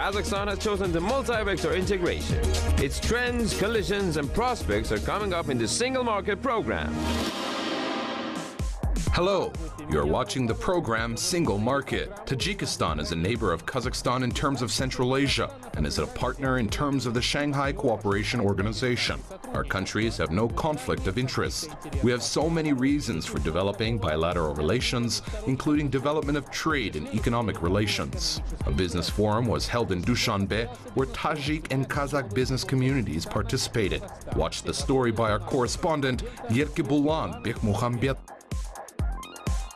Kazakhstan has chosen the multi-vector integration. Its trends, collisions, and prospects are coming up in the single market program. Hello, you're watching the program Single Market. Tajikistan is a neighbor of Kazakhstan in terms of Central Asia and is a partner in terms of the Shanghai Cooperation Organization. Our countries have no conflict of interest. We have so many reasons for developing bilateral relations, including development of trade and economic relations. A business forum was held in Dushanbe, where Tajik and Kazakh business communities participated. Watch the story by our correspondent, Yerkebulan Bekmuhammed.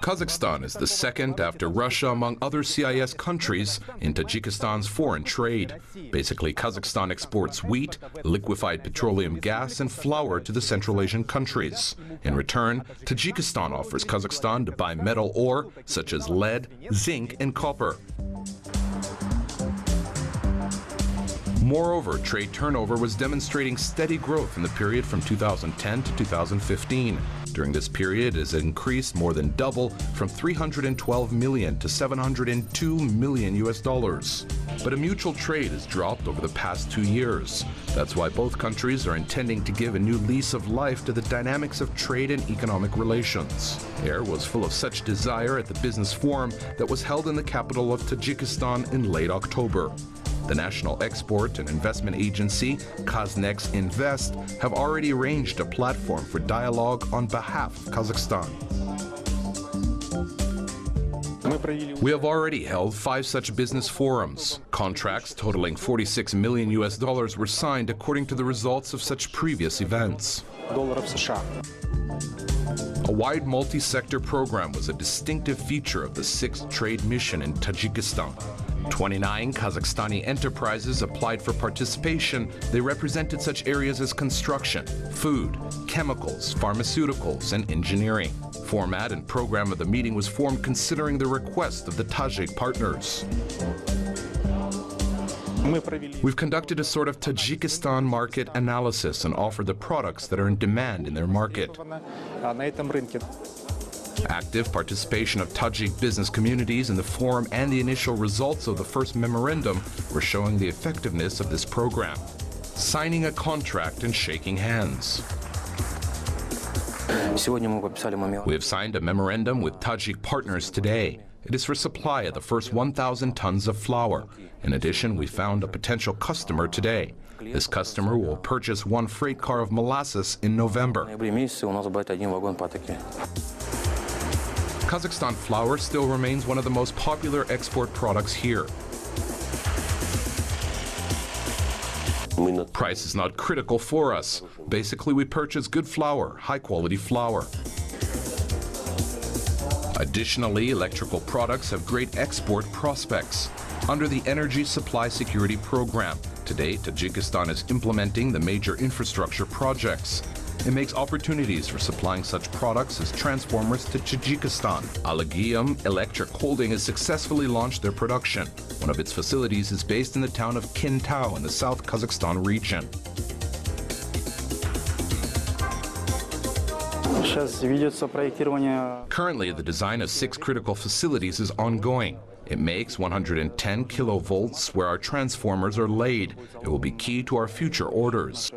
Kazakhstan is the second after Russia among other CIS countries in Tajikistan's foreign trade. Basically, Kazakhstan exports wheat, liquefied petroleum gas, and flour to the Central Asian countries. In return, Tajikistan offers Kazakhstan to buy metal ore such as lead, zinc, and copper. Moreover, trade turnover was demonstrating steady growth in the period from 2010 to 2015. During this period, it has increased more than double from 312 million to 702 million US dollars. But a mutual trade has dropped over the past 2 years. That's why both countries are intending to give a new lease of life to the dynamics of trade and economic relations. Air was full of such desire at the business forum that was held in the capital of Tajikistan in late October. The National Export and Investment Agency, Kazakh Invest, have already arranged a platform for dialogue on behalf of Kazakhstan. We have already held 5 such business forums. Contracts totaling 46 million US dollars were signed according to the results of such previous events. A wide multi-sector program was a distinctive feature of the 6th trade mission in Tajikistan. 29 Kazakhstani enterprises applied for participation. They represented such areas as construction, food, chemicals, pharmaceuticals, and engineering. Format and program of the meeting was formed considering the request of the Tajik partners. We've conducted a sort of Tajikistan market analysis and offered the products that are in demand in their market. Active participation of Tajik business communities in the forum and the initial results of the first memorandum were showing the effectiveness of this program. Signing a contract and shaking hands. We have signed a memorandum with Tajik partners today. It is for supply of the first 1,000 tons of flour. In addition, we found a potential customer today. This customer will purchase 1 freight car of molasses in November. Kazakhstan flour still remains one of the most popular export products here. Price is not critical for us. Basically, we purchase good flour, high-quality flour. Additionally, electrical products have great export prospects. Under the Energy Supply Security Program, today Tajikistan is implementing the major infrastructure projects. It makes opportunities for supplying such products as transformers to Tajikistan. Alagium Electric Holding has successfully launched their production. One of its facilities is based in the town of Kintau in the South Kazakhstan region. Currently, the design of 6 critical facilities is ongoing. It makes 110 kilovolts where our transformers are laid. It will be key to our future orders.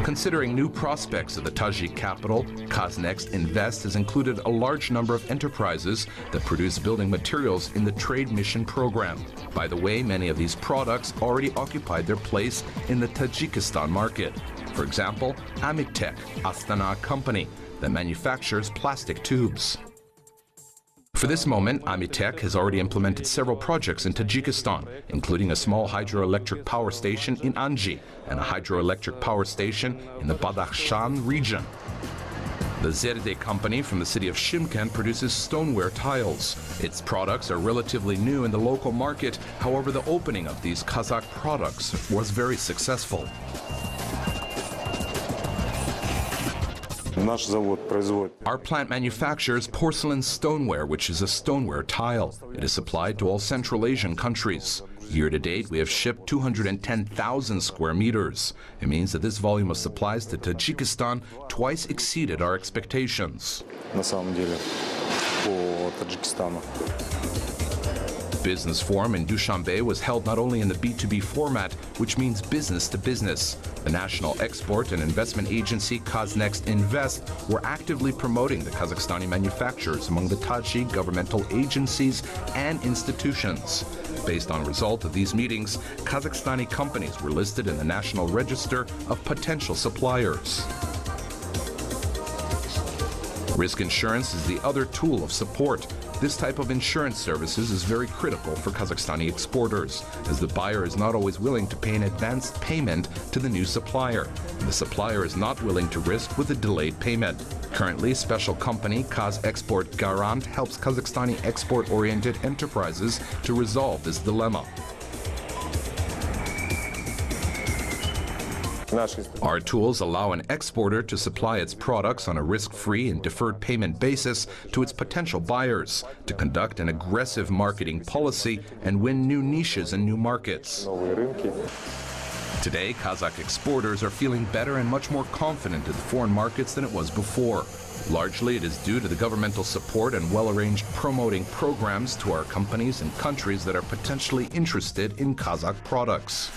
Considering new prospects of the Tajik capital, Kazakh Invest has included a large number of enterprises that produce building materials in the trade mission program. By the way, many of these products already occupied their place in the Tajikistan market. For example, Amitek, Astana company that manufactures plastic tubes. For this moment, Amitek has already implemented several projects in Tajikistan, including a small hydroelectric power station in Anji and a hydroelectric power station in the Badakhshan region. The Zerde company from the city of Shymkent produces stoneware tiles. Its products are relatively new in the local market. However, the opening of these Kazakh products was very successful. Our plant manufactures porcelain stoneware, which is a stoneware tile. It is supplied to all Central Asian countries. Year to date, we have shipped 210,000 square meters. It means that this volume of supplies to Tajikistan twice exceeded our expectations. Business Forum in Dushanbe was held not only in the B2B format, which means business to business. The National Export and Investment Agency Kazakh Invest were actively promoting the Kazakhstani manufacturers among the Tajik governmental agencies and institutions. Based on result of these meetings, Kazakhstani companies were listed in the National Register of Potential Suppliers. Risk insurance is the other tool of support. This type of insurance services is very critical for Kazakhstani exporters, as the buyer is not always willing to pay an advanced payment to the new supplier, and the supplier is not willing to risk with a delayed payment. Currently, special company Kaz Export Garant helps Kazakhstani export-oriented enterprises to resolve this dilemma. Our tools allow an exporter to supply its products on a risk-free and deferred payment basis to its potential buyers, to conduct an aggressive marketing policy and win new niches and new markets. Today, Kazakh exporters are feeling better and much more confident in the foreign markets than it was before. Largely, it is due to the governmental support and well-arranged promoting programs to our companies in countries that are potentially interested in Kazakh products.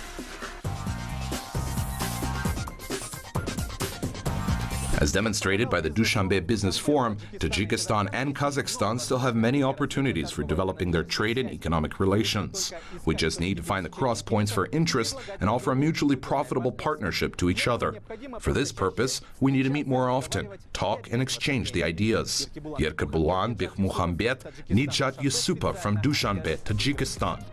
As demonstrated by the Dushanbe Business Forum, Tajikistan and Kazakhstan still have many opportunities for developing their trade and economic relations. We just need to find the cross points for interest and offer a mutually profitable partnership to each other. For this purpose, we need to meet more often, talk and exchange the ideas. Yerkabulan Bikhmuhambet, Nijat Yusupa from Dushanbe, Tajikistan.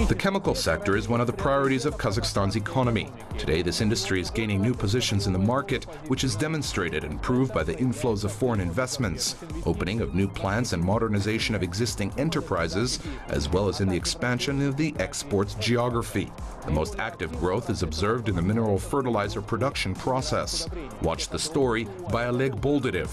The chemical sector is one of the priorities of Kazakhstan's economy. Today, this industry is gaining new positions in the market, which is demonstrated and proved by the inflows of foreign investments, opening of new plants and modernization of existing enterprises, as well as in the expansion of the exports geography. The most active growth is observed in the mineral fertilizer production process. Watch the story by Oleg Boldarev.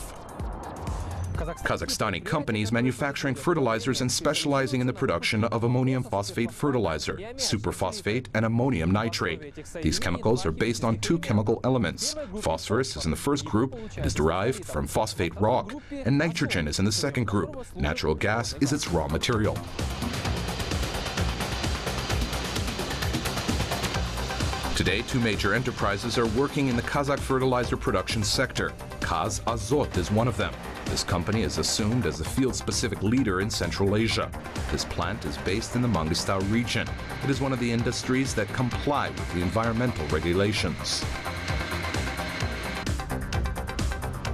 Kazakhstani companies manufacturing fertilizers and specializing in the production of ammonium phosphate fertilizer, superphosphate, and ammonium nitrate. These chemicals are based on two chemical elements. Phosphorus is in the first group, it is derived from phosphate rock, and nitrogen is in the second group. Natural gas is its raw material. Today, two major enterprises are working in the Kazakh fertilizer production sector. Kaz Azot is one of them. This company is assumed as a field-specific leader in Central Asia. This plant is based in the Mangistau region. It is one of the industries that comply with the environmental regulations.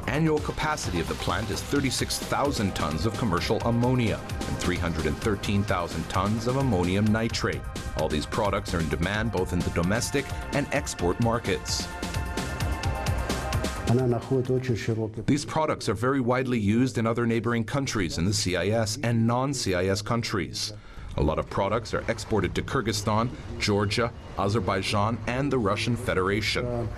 Annual capacity of the plant is 36,000 tons of commercial ammonia and 313,000 tons of ammonium nitrate. All these products are in demand both in the domestic and export markets. These products are very widely used in other neighboring countries in the CIS and non-CIS countries. A lot of products are exported to Kyrgyzstan, Georgia, Azerbaijan, and the Russian Federation.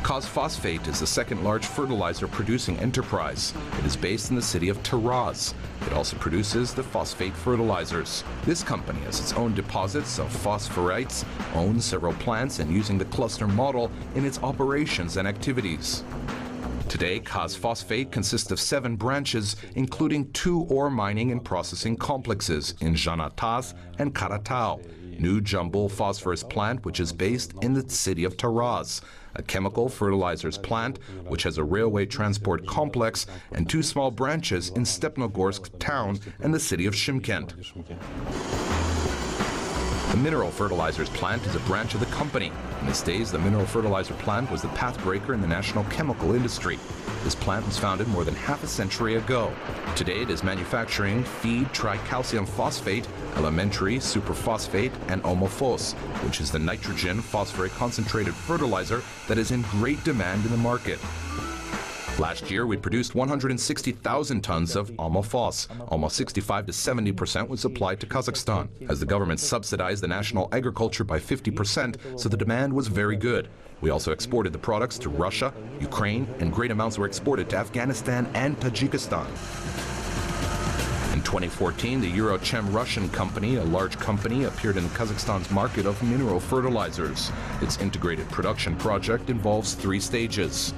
Kaz Phosphate is the second large fertilizer producing enterprise. It is based in the city of Taraz. It also produces the phosphate fertilizers. This company has its own deposits of phosphorites, owns several plants, and using the cluster model in its operations and activities. Today, Kaz Phosphate consists of 7 branches, including 2 ore mining and processing complexes in Zhanataz and Karatau. New jumbo phosphorus plant, which is based in the city of Taraz, a chemical fertilizers plant, which has a railway transport complex, and 2 small branches in Stepnogorsk town and the city of Shymkent. The mineral fertilizers plant is a branch of the company. In its days, the mineral fertilizer plant was the pathbreaker in the national chemical industry. This plant was founded more than half a century ago. Today, it is manufacturing feed tricalcium phosphate, elementary superphosphate, and homophos, which is the nitrogen phosphorate concentrated fertilizer that is in great demand in the market. Last year, we produced 160,000 tons of homophos. Almost 65 to 70% was supplied to Kazakhstan, as the government subsidized the national agriculture by 50%, so the demand was very good. We also exported the products to Russia, Ukraine, and great amounts were exported to Afghanistan and Tajikistan. In 2014, the Eurochem Russian company, a large company, appeared in Kazakhstan's market of mineral fertilizers. Its integrated production project involves 3 stages.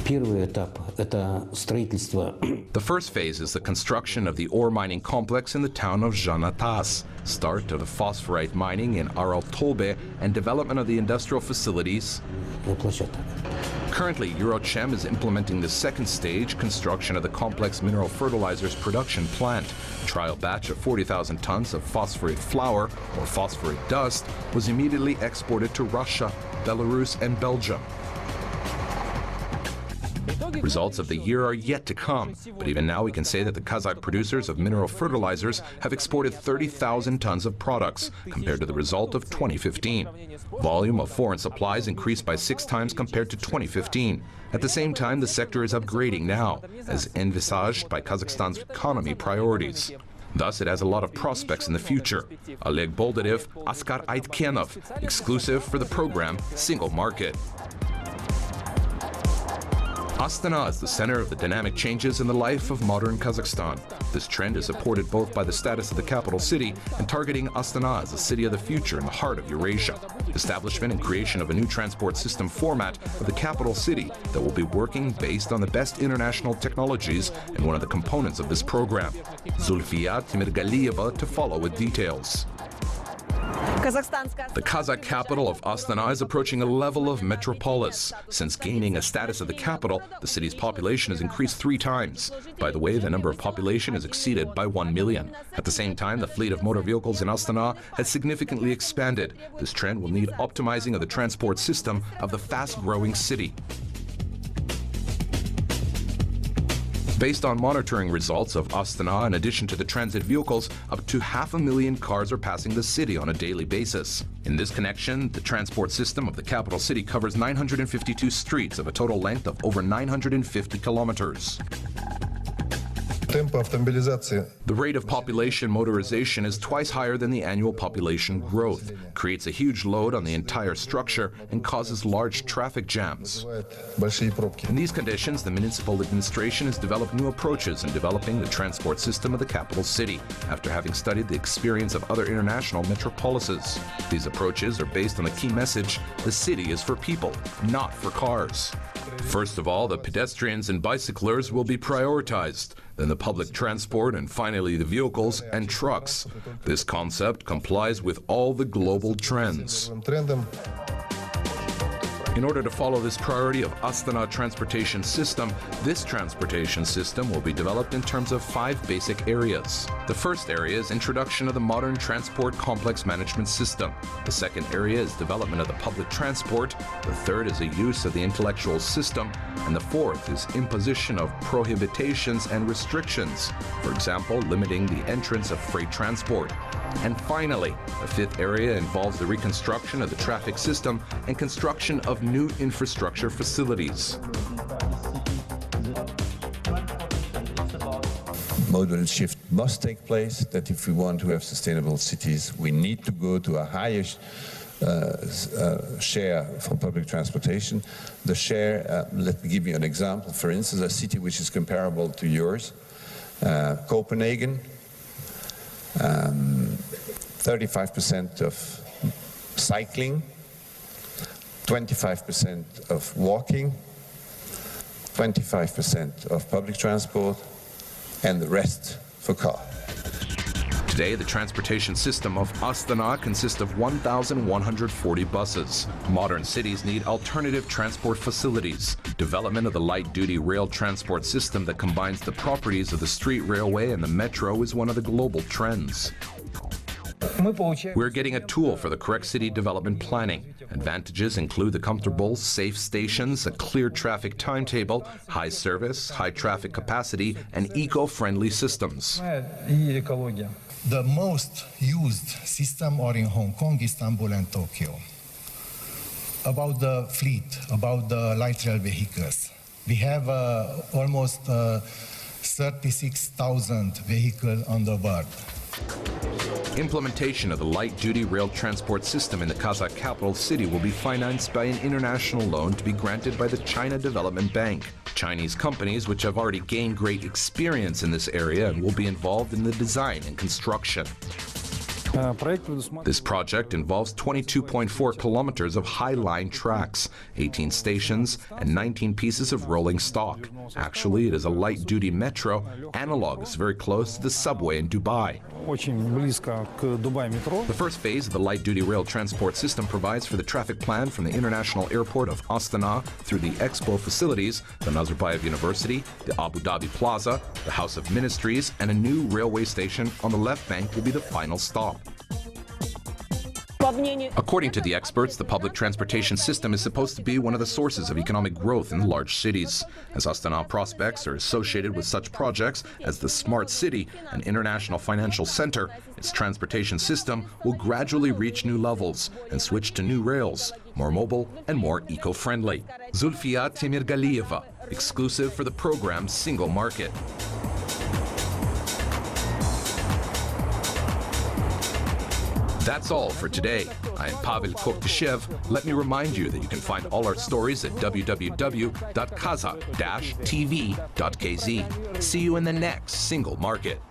Первый этап – это строительство. The first phase is the construction of the ore mining complex in the town of Zhanatas, start of the phosphorite mining in Araltolbe, and development of the industrial facilities. Площадок. Currently, Eurochem is implementing the second stage construction of the complex mineral fertilizers production plant. A trial batch of 40,000 tons of phosphorate flour, or phosphorate dust, was immediately exported to Russia, Belarus, and Belgium. Results of the year are yet to come, but even now we can say that the Kazakh producers of mineral fertilizers have exported 30,000 tons of products, compared to the result of 2015. Volume of foreign supplies increased by 6 times compared to 2015. At the same time, the sector is upgrading now, as envisaged by Kazakhstan's economy priorities. Thus, it has a lot of prospects in the future. Oleg Boldarev, Askar Aitkenov, exclusive for the program Single Market. Astana is the center of the dynamic changes in the life of modern Kazakhstan. This trend is supported both by the status of the capital city and targeting Astana as a city of the future in the heart of Eurasia. Establishment and creation of a new transport system format of the capital city that will be working based on the best international technologies and one of the components of this program. Zulfiya Timirgaliyeva to follow with details. The Kazakh capital of Astana is approaching a level of metropolis. Since gaining a status of the capital, the city's population has increased 3 times. By the way, the number of population is exceeded by 1 million. At the same time, the fleet of motor vehicles in Astana has significantly expanded. This trend will need optimizing of the transport system of the fast-growing city. Based on monitoring results of Astana, in addition to the transit vehicles, up to 500,000 cars are passing the city on a daily basis. In this connection, the transport system of the capital city covers 952 streets of a total length of over 950 kilometers. The rate of population motorization is twice higher than the annual population growth, creates a huge load on the entire structure, and causes large traffic jams. In these conditions, the municipal administration has developed new approaches in developing the transport system of the capital city, after having studied the experience of other international metropolises. These approaches are based on the key message: the city is for people, not for cars. First of all, the pedestrians and bicyclers will be prioritized, then the public transport, and finally the vehicles and trucks. This concept complies with all the global trends. In order to follow this priority of Astana transportation system, this transportation system will be developed in terms of 5 basic areas. The first area is introduction of the modern transport complex management system. The second area is development of the public transport. The third is a use of the intellectual system. And the fourth is imposition of prohibitions and restrictions, for example, limiting the entrance of freight transport. And finally, the fifth area involves the reconstruction of the traffic system and construction of new infrastructure facilities. Modal shift must take place, that if we want to have sustainable cities, we need to go to a higher share for public transportation. The share, let me give you an example. For instance, a city which is comparable to yours, Copenhagen, 35% of cycling, 25% of walking, 25% of public transport, and the rest for car. Today, the transportation system of Astana consists of 1,140 buses. Modern cities need alternative transport facilities. Development of the light-duty rail transport system that combines the properties of the street railway and the metro is one of the global trends. We're getting a tool for the correct city development planning. Advantages include the comfortable, safe stations, a clear traffic timetable, high service, high traffic capacity, and eco-friendly systems. The most used system are in Hong Kong, Istanbul, and Tokyo. About the fleet, about the light rail vehicles, we have almost 36,000 vehicles on the world. Implementation of the light-duty rail transport system in the Kazakh capital city will be financed by an international loan to be granted by the China Development Bank. Chinese companies which have already gained great experience in this area and will be involved in the design and construction. This project involves 22.4 kilometers of high line tracks, 18 stations, and 19 pieces of rolling stock. Actually, it is a light-duty metro, analogous very close to the subway in Dubai. The first phase of the light-duty rail transport system provides for the traffic plan from the international airport of Astana through the Expo facilities, the Nazarbayev University, the Abu Dhabi Plaza, the House of Ministries, and a new railway station on the left bank will be the final stop. According to the experts, the public transportation system is supposed to be one of the sources of economic growth in large cities. As Astana prospects are associated with such projects as the Smart City, an international financial center, its transportation system will gradually reach new levels and switch to new rails, more mobile and more eco-friendly. Zulfiya Temirgalieva, exclusive for the program's Single Market. That's all for today. I am Pavel Koktishev. Let me remind you that you can find all our stories at www.kazakh-tv.kz. See you in the next Single Market.